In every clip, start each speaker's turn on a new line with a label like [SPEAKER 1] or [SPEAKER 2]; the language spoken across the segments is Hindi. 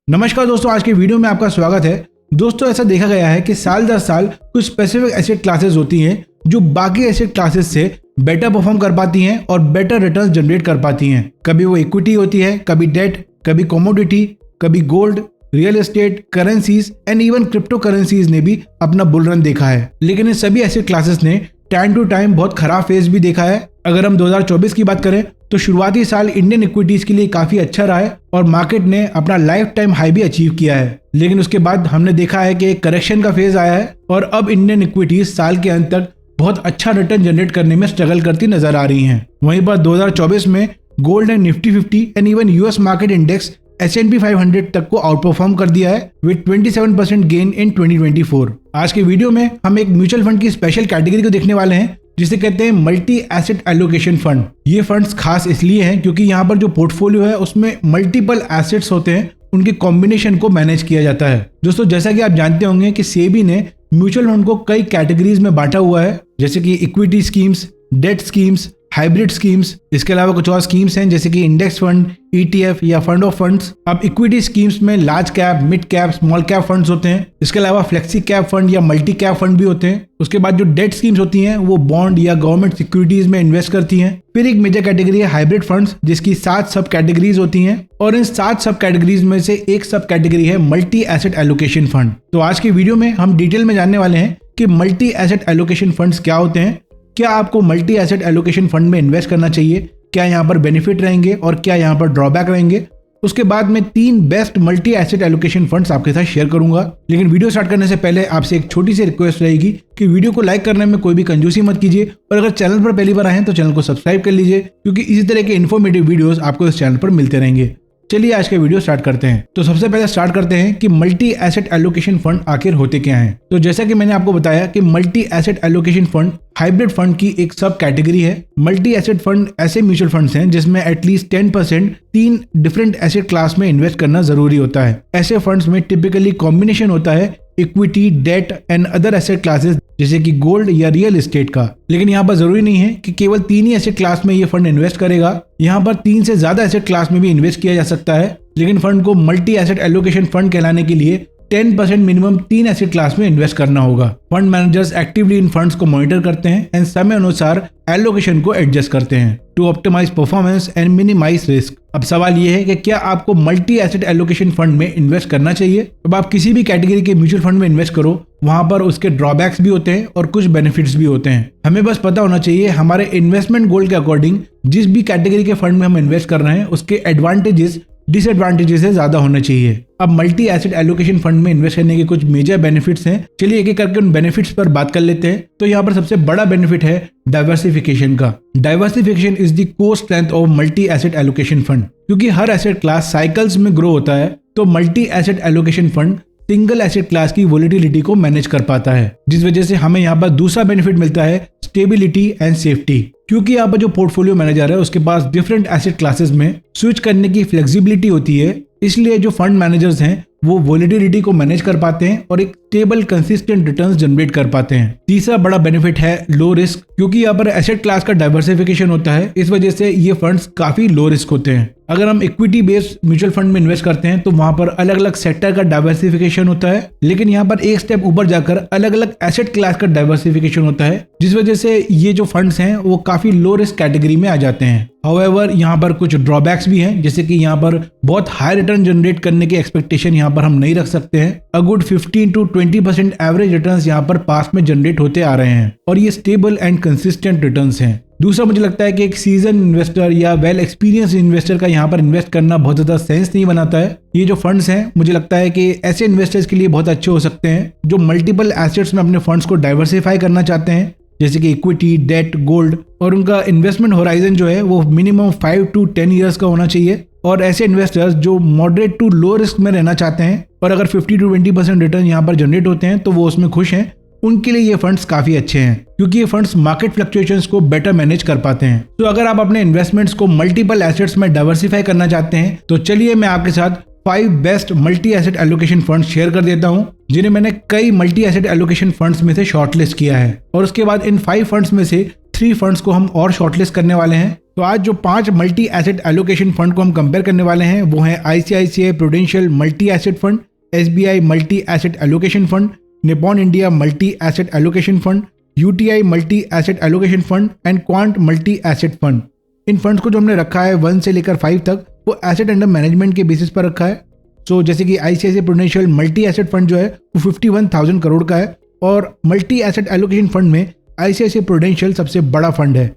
[SPEAKER 1] नमस्कार दोस्तों, आज के वीडियो में आपका स्वागत है। दोस्तों, ऐसा देखा गया है कि साल दर साल कुछ स्पेसिफिक एसेट क्लासेस होती हैं जो बाकी एसेट क्लासेस से बेटर परफॉर्म कर पाती हैं और बेटर रिटर्न्स जनरेट कर पाती हैं। कभी वो इक्विटी होती है, कभी डेट, कभी कमोडिटी, कभी gold, real estate, currencies and even crypto currencies ने भी अपना बुल रन देखा है। लेकिन इन सभी एसेट क्लासेस ने टाइम टू टाइम बहुत खराब फेज भी देखा है। अगर हम 2024 की बात करें तो शुरुआती साल इंडियन इक्विटीज के लिए काफी अच्छा रहा है और मार्केट ने अपना लाइफ टाइम हाई भी अचीव किया है। लेकिन उसके बाद हमने देखा है कि एक करेक्शन का फेज आया है और अब इंडियन इक्विटीज साल के अंत तक बहुत अच्छा रिटर्न जनरेट करने में स्ट्रगल करती नजर आ रही हैं। वहीं पर 2024 में gold and Nifty 50 and even US market index S&P 500 तक को आउट परफॉर्म कर दिया है विद 27% गेन इन 2024। आज के वीडियो में हम एक म्यूचुअल फंड की स्पेशल कैटेगरी को देखने वाले हैं जिसे कहते हैं मल्टी एसेट एलोकेशन फंड। ये फंड्स खास इसलिए हैं क्योंकि यहाँ पर जो पोर्टफोलियो है उसमें मल्टीपल एसेट्स होते हैं, उनके कॉम्बिनेशन को मैनेज किया जाता है। दोस्तों, जैसा कि आप जानते होंगे कि सेबी ने म्यूचुअल फंड को कई कैटेगरीज में बांटा हुआ है, जैसे कि equity schemes, debt schemes, hybrid schemes. इसके अलावा कुछ और स्कीम्स हैं जैसे कि इंडेक्स फंड, ETF या फंड ऑफ फंड्स। अब इक्विटी स्कीम्स में large cap, mid cap, small cap funds होते हैं। इसके अलावा फ्लेक्सी कैप फंड या मल्टी कैप फंड भी होते हैं। उसके बाद जो डेट स्कीम्स होती हैं वो बॉन्ड या गवर्नमेंट सिक्योरिटीज में इन्वेस्ट करती हैं। फिर एक मेजर कैटेगरी है हाइब्रिड फंड्स जिसकी 7 सब कैटेगरीज होती हैं और इन 7 सब कैटेगरीज में से एक सब कैटेगरी है मल्टी एसेट एलोकेशन फंड। तो आज की वीडियो में हम डिटेल में जानने वाले हैं कि मल्टी एसेट एलोकेशन फंड्स क्या होते हैं, क्या आपको मल्टी एसेट एलोकेशन फंड में इन्वेस्ट करना चाहिए, क्या यहाँ पर बेनिफिट रहेंगे और क्या यहाँ पर ड्रॉबैक रहेंगे। उसके बाद मैं 3 best multi asset allocation funds आपके साथ शेयर करूंगा। लेकिन वीडियो स्टार्ट करने से पहले आपसे एक छोटी सी रिक्वेस्ट रहेगी कि वीडियो को लाइक करने में कोई भी कंजूसी मत कीजिए और अगर चैनल पर पहली बार आए तो चैनल को सब्सक्राइब कर लीजिए क्योंकि इसी तरह के इन्फॉर्मेटिव वीडियोस आपको इस चैनल पर मिलते रहेंगे। चलिए आज का वीडियो स्टार्ट करते हैं। तो सबसे पहले स्टार्ट करते हैं कि मल्टी एसेट एलोकेशन फंड आखिर होते क्या हैं। तो जैसा कि मैंने आपको बताया कि multi asset allocation fund hybrid fund की एक सब कैटेगरी है। मल्टी एसेट फंड ऐसे म्यूचुअल फंड्स हैं जिसमें एटलीस्ट 10% 3 डिफरेंट एसेट क्लास में इन्वेस्ट करना जरूरी होता है। ऐसे फंड्स में टिपिकली कॉम्बिनेशन होता है equity, debt and other asset classes जैसे कि गोल्ड या रियल एस्टेट का। लेकिन यहाँ पर जरूरी नहीं है कि केवल 3 ही एसेट क्लास में ये फंड इन्वेस्ट करेगा। यहाँ पर 3 से ज्यादा एसेट क्लास में भी इन्वेस्ट किया जा सकता है। लेकिन फंड को मल्टी एसेट एलोकेशन फंड कहलाने के लिए 10% मिनिमम 3 एसेट क्लास में इन्वेस्ट करना होगा। Fund managers actively in funds को मॉनिटर करते हैं एंड समय अनुसार एलोकेशन को एडजस्ट करते हैं to optimise performance and minimise risk. अब सवाल ये है कि क्या आपको मल्टी एसेट एलोकेशन फंड में इन्वेस्ट करना चाहिए। अब आप किसी भी कैटेगरी के म्यूचुअल फंड में इन्वेस्ट करो, वहां पर उसके ड्रॉबैक्स भी होते हैं और कुछ बेनिफिट्स भी होते हैं। हमें बस पता होना चाहिए हमारे इन्वेस्टमेंट गोल के अकॉर्डिंग जिस भी कैटेगरी के फंड में हम इन्वेस्ट कर रहे हैं उसके एडवांटेजेस डिसएडवांटेजेस से ज्यादा होने चाहिए। अब मल्टी एसेट एलोकेशन फंड में इन्वेस्ट करने के कुछ मेजर बेनिफिट्स हैं। चलिए एक एक करके उन बेनिफिट्स पर बात कर लेते हैं। तो यहाँ पर सबसे बड़ा बेनिफिट है डाइवर्सिफिकेशन का। Diversification is the core strength of multi asset allocation fund. क्योंकि हर एसेट क्लास साइकिल्स में ग्रो होता है तो multi asset allocation fund single asset class की वोलेटिलिटी को मैनेज कर पाता है, जिस वजह से हमें यहाँ पर दूसरा बेनिफिट मिलता है स्टेबिलिटी एंड सेफ्टी। क्योंकि यहाँ पर जो पोर्टफोलियो मैनेजर है उसके पास डिफरेंट एसेट क्लासेस में स्विच करने की फ्लेक्सिबिलिटी होती है, इसलिए जो फंड मैनेजर्स हैं वो वोलेटिलिटी को मैनेज कर पाते हैं और एक स्टेबल कंसिस्टेंट रिटर्न्स जनरेट कर पाते हैं। तीसरा बड़ा बेनिफिट है लो रिस्क। क्योंकि यहाँ पर एसेट क्लास का डाइवर्सिफिकेशन होता है, इस वजह से ये फंड्स काफी लो रिस्क होते हैं। अगर हम इक्विटी बेस्ड म्यूचुअल फंड में इन्वेस्ट करते हैं तो वहां पर अलग अलग सेक्टर का डाइवर्सिफिकेशन होता है, लेकिन यहाँ पर एक स्टेप ऊपर जाकर अलग अलग एसेट क्लास का डाइवर्सिफिकेशन होता है, जिस वजह से ये जो फंड्स हैं वो काफी लो रिस्क कैटेगरी में आ जाते हैं। हाउएवर यहाँ पर कुछ ड्रॉबैक्स भी हैं, जैसे कि यहाँ पर बहुत हाई रिटर्न जनरेट करने की एक्सपेक्टेशन यहाँ पर हम नहीं रख सकते हैं। A good 15 to 20% average returns यहाँ पर पास्ट में जनरेट होते आ रहे हैं और ये स्टेबल एंड कंसिस्टेंट रिटर्न्स हैं। दूसरा, मुझे लगता है कि एक सीजन इन्वेस्टर या वेल एक्सपीरियंस इन्वेस्टर का यहाँ पर इन्वेस्ट करना बहुत ज्यादा सेंस नहीं बनाता है। ये जो फंड्स हैं मुझे लगता है कि ऐसे इन्वेस्टर्स के लिए बहुत अच्छे हो सकते हैं जो मल्टीपल एसेट्स में अपने फंड्स को डाइवर्सिफाई करना चाहते हैं, जैसे कि इक्विटी, डेट, गोल्ड, और उनका इन्वेस्टमेंट होराइजन जो है वो मिनिमम 5 to 10 ईयर्स का होना चाहिए। और ऐसे इन्वेस्टर्स जो मॉडरेट टू लो रिस्क में रहना चाहते हैं और अगर 50 to 20% रिटर्न यहाँ पर जनरेट होते हैं तो वो उसमें खुश हैं, उनके लिए ये फंड्स काफी अच्छे हैं क्योंकि ये फंड्स मार्केट फ्लक्चुएशंस को बेटर मैनेज कर पाते हैं। तो अगर आप अपने इन्वेस्टमेंट्स को मल्टीपल एसेट्स में डाइवर्सिफाई करना चाहते हैं तो चलिए मैं आपके साथ 5 best multi asset allocation funds share कर देता हूं, जिन्हें मैंने कई मल्टी एसेट एलोकेशन फंड्स में से शॉर्टलिस्ट किया है और उसके बाद इन 5 फंड्स में से 3 फंड्स को हम और शॉर्टलिस्ट करने वाले हैं। तो आज जो 5 मल्टी एसेट एलोकेशन फंड को हम कंपेयर करने वाले हैं वो हैं ICICI prudential multi asset fund, SBI multi asset allocation fund, Nippon India multi asset allocation fund, UTI multi asset allocation fund and quant multi asset fund. In funds को जो हमने रखा है 1 से लेकर 5 तक वो एसेट अंडर मैनेजमेंट के बेसिस पर रखा है। सो जैसे कि ICICI prudential multi asset fund जो है वो 51,000 करोड़ का है और मल्टी एसेट एलोकेशन फंड में ICICI प्रूडेंशियल सबसे बड़ा फंड है।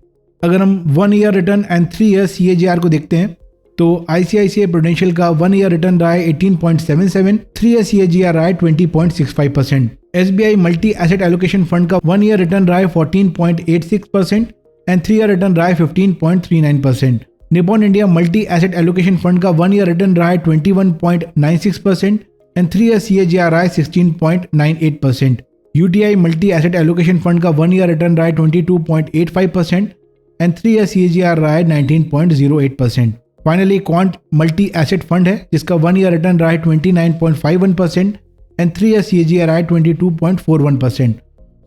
[SPEAKER 1] अगर हम 1 year return and 3 year CAGR को देखते हैं तो ICICI प्रूडेंशियल का 1 ईयर रिटर्न रहा है 18.77, 3 ईयर CAGR रहा है 20.65%। SBI multi asset allocation fund का 1 ईयर रिटर्न रहा है 14.86% एंड 3 ईयर रिटर्न रहा है 15.39%। Nippon India multi asset allocation fund का 1 ईयर रिटर्न रहा है 21.96% एंड 3 ईयर CAGR रहा है 16.98%। UTI multi asset allocation fund का 1 ईयर रिटर्न रहा है 22.85% एंड 3 ईयर CAGR रहा है 19.08%। Finally quant multi asset fund है जिसका 1 ईयर रिटर्न रहा है 29.51% एंड 3 ईयर CAGR रहा है 22.41%।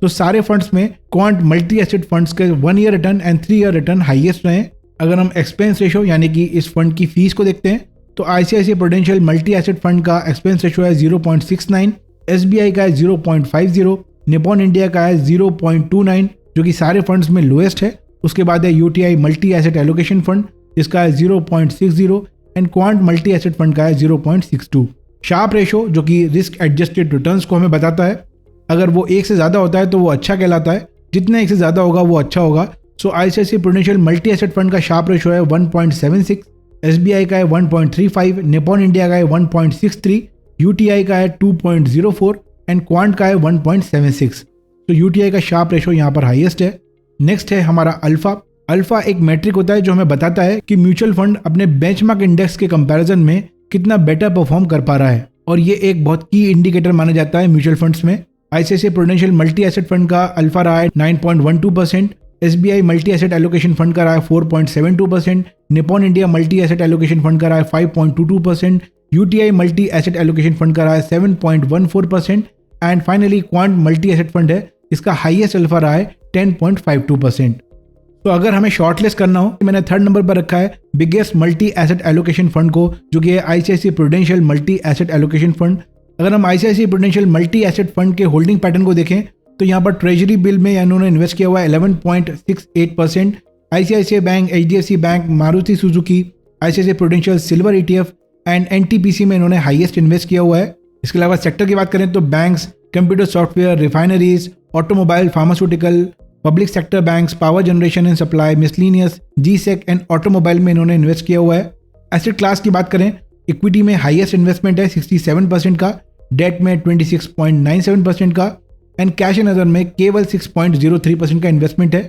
[SPEAKER 1] तो सारे फंड्स में क्वांट मल्टी एसेट फंड्स के 1 year return and 3 year return highest रहे। अगर हम एक्सपेंस रेशो यानी कि इस फंड की फीस को देखते हैं तो ICICI prudential multi asset fund का एक्सपेंस रेशो है 0.69, SBI का है 0.50, निपॉन इंडिया का है 0.29 जो कि सारे फंड्स में लोएस्ट है। उसके बाद है UTI multi asset allocation fund जिसका है 0.60 and quant multi asset fund का है 0.62। शार्प रेशो जो कि रिस्क एडजस्टेड रिटर्न्स को हमें बताता है, अगर वो 1 से ज़्यादा होता है तो वो अच्छा कहलाता है, जितना 1 से ज़्यादा होगा वो अच्छा होगा। सो ICICI prudential multi asset fund का शार्प रेशो है 1.76, SBI का है 1.35, निपॉन इंडिया का है 1.63, UTI का है 2.04 एंड क्वांट का है 1.76। तो UTI का शार्प रेशो यहाँ पर हाईएस्ट है। नेक्स्ट है हमारा अल्फा। अल्फा एक मैट्रिक होता है जो हमें बताता है कि म्यूचुअल फंड अपने बेंचमार्क इंडेक्स के कंपैरिजन में कितना बेटर परफॉर्म कर पा रहा है और ये एक बहुत की इंडिकेटर माना जाता है म्यूचुअल फंड्स में। ICICI prudential multi asset fund का अल्फा रहा है 9.12%, SBI multi asset allocation fund का रहा है 4.72%, Nippon India multi asset allocation fund का रहा है 5.22%, UTI multi asset allocation fund का रहा है 7.14% and finally quant multi asset fund है इसका हाईएस्ट अल्फा रहा है 10.52%। तो अगर हमें शॉर्टलिस्ट करना हो तो मैंने 3rd नंबर पर रखा है biggest multi asset allocation fund को जो कि है ICICI prudential multi asset allocation fund. अगर हम ICICI prudential multi asset fund के होल्डिंग पैटर्न को देखें तो यहाँ पर ट्रेजरी बिल में इन्होंने इन्वेस्ट किया हुआ है 11.68%, ICICI bank, HDFC bank, Maruti Suzuki, ICICI prudential silver ETF and NTPC में इन्होंने हाईएस्ट इन्वेस्ट किया हुआ है। इसके अलावा सेक्टर की बात करें तो banks, computer software, refineries, automobile, pharmaceutical, public sector banks, power generation and supply, miscellaneous, GSEC and automobile में इन्होंने इन्वेस्ट किया हुआ है। एसेट क्लास की बात करें, इक्विटी में हाईएस्ट इन्वेस्टमेंट है 67% का, डेट में 26.97% का एंड कैश एंड अदर में केवल 6.03% का इन्वेस्टमेंट है।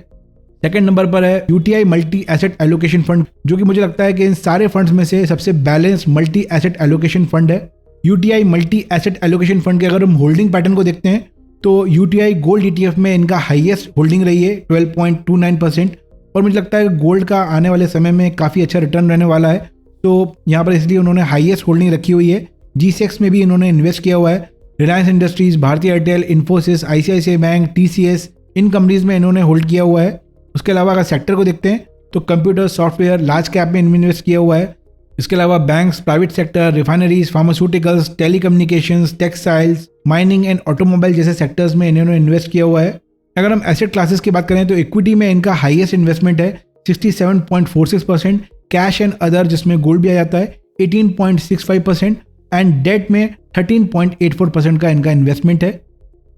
[SPEAKER 1] सेकंड नंबर पर है UTI multi asset allocation fund जो कि मुझे लगता है कि इन सारे फंड्स में से सबसे balance multi asset allocation fund है। UTI multi asset allocation fund के अगर हम होल्डिंग पैटर्न को देखते हैं तो UTI गोल्ड ETF में इनका हाईएस्ट होल्डिंग रही है 12.29% और मुझे लगता है गोल्ड का आने वाले समय में काफ़ी अच्छा रिटर्न रहने वाला है, तो यहाँ पर इसलिए उन्होंने हाईएस्ट होल्डिंग रखी हुई है। GSEC में भी इन्होंने इन्वेस्ट किया हुआ है। रिलायंस इंडस्ट्रीज, भारतीय Airtel, Infosys, ICICI bank, TCS इन कंपनीज में इन्होंने होल्ड किया हुआ है। उसके अलावा अगर सेक्टर को देखते हैं तो कंप्यूटर सॉफ्टवेयर, लार्ज कैप में इन्वेस्ट किया हुआ है। इसके अलावा banks, private sector, refineries, pharmaceuticals, telecommunications, textiles, mining and automobile जैसे सेक्टर्स में इन्होंने इन्वेस्ट किया हुआ है। अगर हम एसेट क्लासेस की बात करें तो इक्विटी में इनका हाईएस्ट इन्वेस्टमेंट है 67.46%, कैश एंड अदर जिसमें गोल्ड भी आ जाता है 18.65% एंड डेट में 13.84% का इनका इन्वेस्टमेंट है।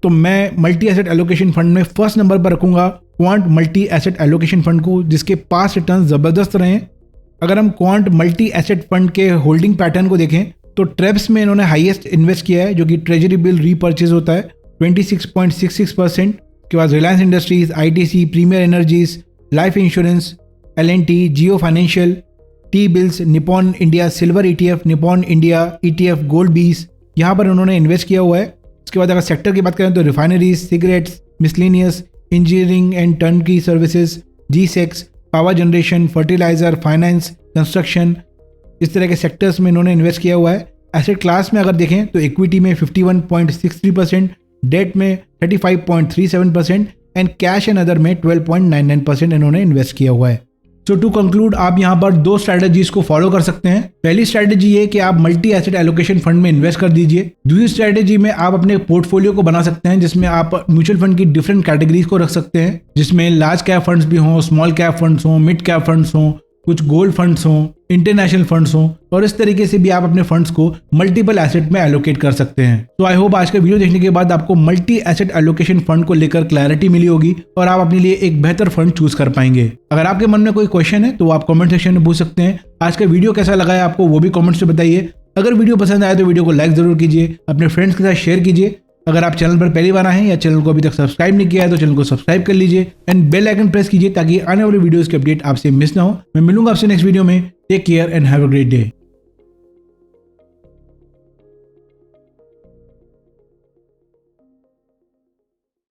[SPEAKER 1] तो मैं मल्टी एसेट एलोकेशन फंड में फर्स्ट नंबर पर रखूंगा quant multi asset allocation fund को जिसके पास रिटर्न ज़बरदस्त रहे हैं। अगर हम क्वांट मल्टी एसेट फंड के होल्डिंग पैटर्न को देखें तो ट्रेब्स में इन्होंने हाईएस्ट इन्वेस्ट किया है जो कि ट्रेजरी बिल रीपर्चेज होता है 26.66%। के बाद Reliance Industries, ITC, Premier Energies, Life Insurance, L&T, Jio Financial, T bills, Nippon India silver ETF, Nippon India ETF gold बीस यहाँ पर उन्होंने इन्वेस्ट किया हुआ है। उसके बाद अगर सेक्टर की बात करें तो refineries, cigarettes, miscellaneous, engineering and turnkey services, GSEC, power generation, fertiliser, finance, construction इस तरह के सेक्टर्स में इन्होंने इन्वेस्ट किया हुआ है। एसेट क्लास में अगर देखें तो इक्विटी में 51.63%, डेट में 35.37% एंड कैश एंड अदर में 12.99% इन्होंने इन्वेस्ट किया हुआ है। सो टू कंक्लूड, आप यहाँ पर 2 स्ट्रैटेजीज को फॉलो कर सकते हैं। पहली स्ट्रैटेजी ये कि आप मल्टी एसेट एलोकेशन फंड में इन्वेस्ट कर दीजिए। दूसरी स्ट्रैटेजी में आप अपने पोर्टफोलियो को बना सकते हैं, जिसमें आप म्यूचुअल फंड की डिफरेंट कैटेगरीज को रख सकते हैं, जिसमें लार्ज कैप फंड्स भी हों, स्मॉल कैप फंड्स हों, मिड कैप फंड्स हों, कुछ गोल्ड फंड्स हों, इंटरनेशनल फंड्स हों, और इस तरीके से भी आप अपने फंड्स को मल्टीपल एसेट में एलोकेट कर सकते हैं। तो आई होप आज का वीडियो देखने के बाद आपको मल्टी एसेट एलोकेशन फंड को लेकर क्लैरिटी मिली होगी और आप अपने लिए एक बेहतर फंड चूज कर पाएंगे। अगर आपके मन में कोई क्वेश्चन है तो आप कमेंट सेक्शन में पूछ सकते हैं। आज का वीडियो कैसा लगा है आपको, वो भी कमेंट से बताइए। अगर वीडियो पसंद आए तो वीडियो को लाइक जरूर कीजिए, अपने फ्रेंड्स के साथ शेयर कीजिए। अगर आप चैनल पर पहली बार आए हैं या चैनल को अभी तक सब्सक्राइब नहीं किया है तो चैनल को सब्सक्राइब कर लीजिए एंड बेल आइकन प्रेस कीजिए ताकि आने वाली वीडियोस की अपडेट आपसे मिस ना हो। मैं मिलूंगा आपसे नेक्स्ट वीडियो में। Take care and have a great day.